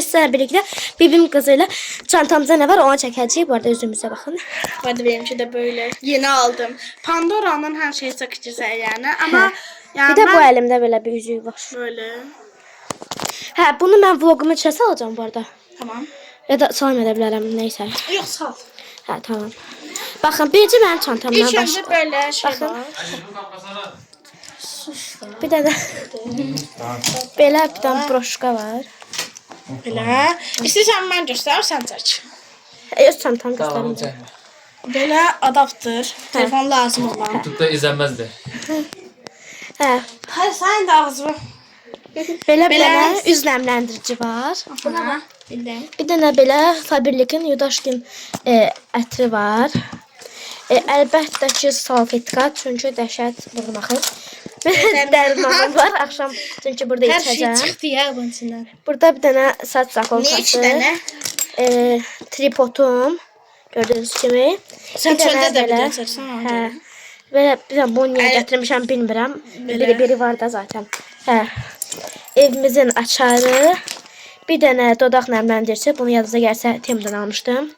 Şimdi sizlerle birlikte bibim kızıyla çantamıza ne var ona çekeceğiz. Bu arada üzümüze bakın. Hadi benimki de böyle. Yeni aldım. Pandora'nın her şeyi sakıcısı yani. Ama yani bir de bu elimde böyle bir yüzüğü var. böyle. Hə, bunu ben vlogumun içine alacağım bu arada. Tamam. Ya da sayım edebilirim neyse. Yok sal. Hə, tamam. Bakın birinci benim çantamdan İlk önce başlayalım. böyle şey Bakın. var. Bir de belə bir tane broşka var. Böyle. İstəyirsən mən göstərsən çək. Öz çantam göstərim. Böyle adaptör. Telefon lazım olan. YouTube'da izlenmezdi. Hə, Hayır sen de ağzını. belə Belə üz nəmləndirici var. Buna bildim. Bir dənə belə Faberlic'in Yudaşkin ətri var. Əlbəttə ki salfetka, çünki dəhşət bunu baxın. Dərmanım var, akşam çünki burada Her şey içəcəm. çıktı ya bunun içinden. Burada bir dənə saç Ne sakolkası. iki tane? Tripodum. Gördüğünüz kimi. Sen Bir dənə çölde de belə, bilirsən ona hə, göre. Belə bir dənə bunu niyə gətirmişəm bilmirəm. Belə. Biri var da zaten. Hə. Evimizin açarı. Bir dənə dodaq nəmləndirici. Bunu yadınıza gəlsə Tem'dən almışdım.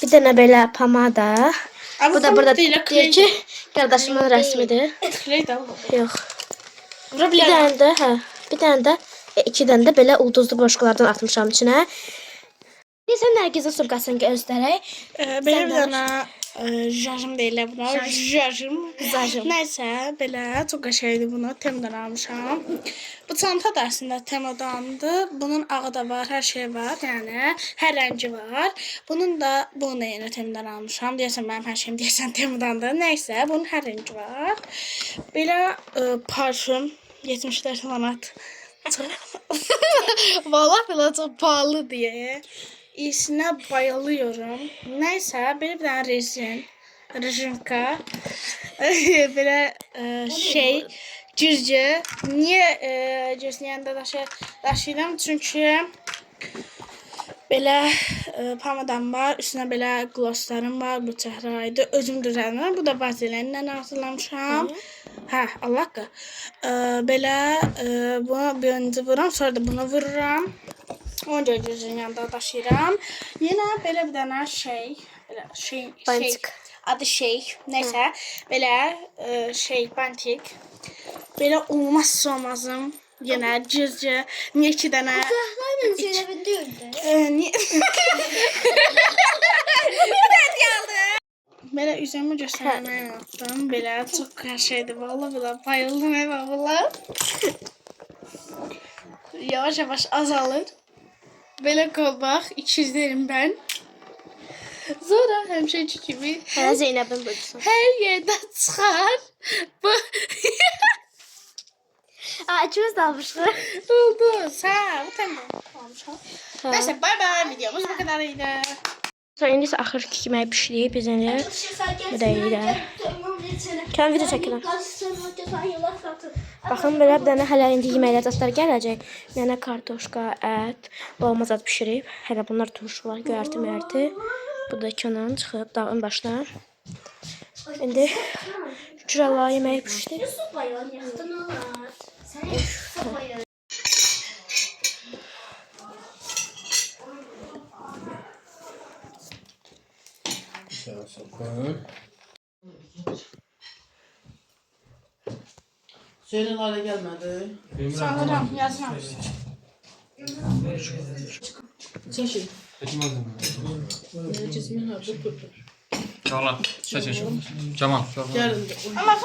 Bir dənə belə pomada. Ama Bu da burada değil, deyir ki, qardaşımın rəsmidir. Kley de al. Yox. Vura Bir bilərəm. dənə də, hə, bir dənə də iki dənə də belə ulduzlu broşkalardan atmışam içinə. Neyse Nərgizin sumkasını göstərək. Benim bir tane jarjım değil buna. Jarjım. Zajım. Neyse böyle çok şeydi bunu Tem'den almışam. Bu çanta da aslında Tem'dandı. Bunun ağı da var, her şey var yani. Her rengi var. Bunun da bunu da yine Tem'den almışam. Diyesen benim her şeyim diyesen Tem'dandı. Neyse bunun her rengi var. Böyle parfüm 74 manat. Vallahi böyle çok pahalı diye. İyisine bayılıyorum. Neyse böyle bir tane rejinka böyle şey cüzce. Niye cüzün yanında daşıydım? Çünkü böyle pomadam var, üstüne böyle glosslarım var, bu çəhraydı. Özüm düzəlmirəm. Bu da vazelinlə hazırlamışam. Hə, Allah ki. Belə bunu birinci vururam, sonra da bunu vururam. Onca cüzün yanında daşıyıram. Yine böyle bir tane şey, böyle şey Bantik. adı şey, neyse, böyle bantik. Böyle olmazsa olmazım. Yine cüzce, niye iki tane? Niye? Böyle üzerimi göstermeye yaptım. Böyle çok her şeydi. Vallahi böyle bayıldım eyvallah. Yavaş yavaş azalır. Böyle kol bak. 200'lerim ben. Sonra hemşireci gibi Hə, Zeynəbin bölüsün. her yerden çıkar. Bu İkimiz də almışıq. oldu. Sağ ol. Tamam. Hə. Neyse bay bay, videomuz bu kadarıydı. Sonra indi isə axırki yeməyi bişirib biz indi buraya. Kənd video çəkirəm. Baxın belə bir dənə hələ indi yeməklər zətlər gələcək. Yəni kartoşka, ət, olmaz zət bişirib. Hələ bunlar turşular, göyərti. Bu da kənan çıxıb dağın başına. İndi şükür Allah'a yeməyi pişirdik. Senin hale gelmedi. Sanırım yazmam. Çeşit. Çağla. Seçin. Caman. Gelin. Ama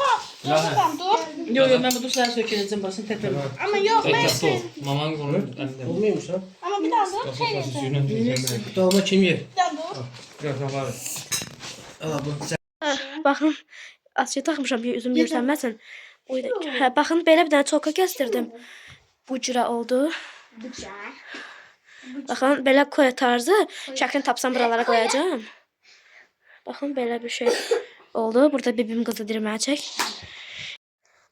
tamam dur. Yok yok ben bu sen söküleceğim basın tekrar. Ama yok neyse. Maman konu elinde. Olmuyormuş ha. Ama bir daha dur. Şey neyse. Dalma kim yer? Bir daha dur. Yok yok abi. Aa bu. Baxın, açıq taxmışam bir üzüm görsənməsin. Hə, baxın belə bir dənə çolka kəsdirdim. Bu cürə oldu. Baxın belə koya tarzı şəklini tapsam buralara qoyacağam. Baxın belə bir şey oldu. Burada bibim qızı dirməyəcək.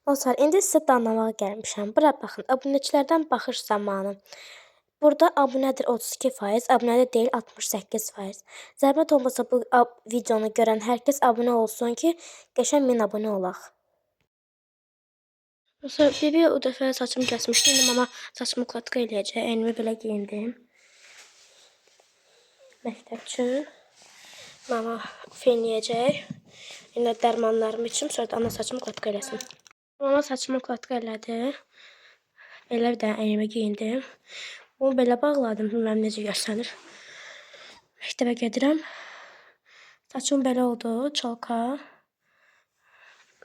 Dostlar, indi sizə danlamağa gəlmişəm. Bura baxın, abunəçilərdən baxış zamanı. Burada abunədir 32%, abunədə deyil 68%. Zəhmət olmasa bu videonu görən hər kəs abunə olsun ki, qəşəng 1000 abunə olaq. Mesela bir o dəfə saçımı kəsmişdim. İndi mama saçımı klatka eləyəcək. Əynimi belə geyindim. Məktəb üçün. Mama fenləyəcək. İndi dərmanlarımı içim. Sonra da ana saçımı klatka eləsin. Mama saçımı klatka elədi. Elə bir də əynimi geyindim. Bunu belə bağladım. Bilməm necə görsənir. Məktəbə gedirəm. Saçım belə oldu. Çalka.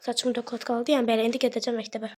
Saçım da kotkalıdı. Yəni belə indi gedəcəm məktəbə.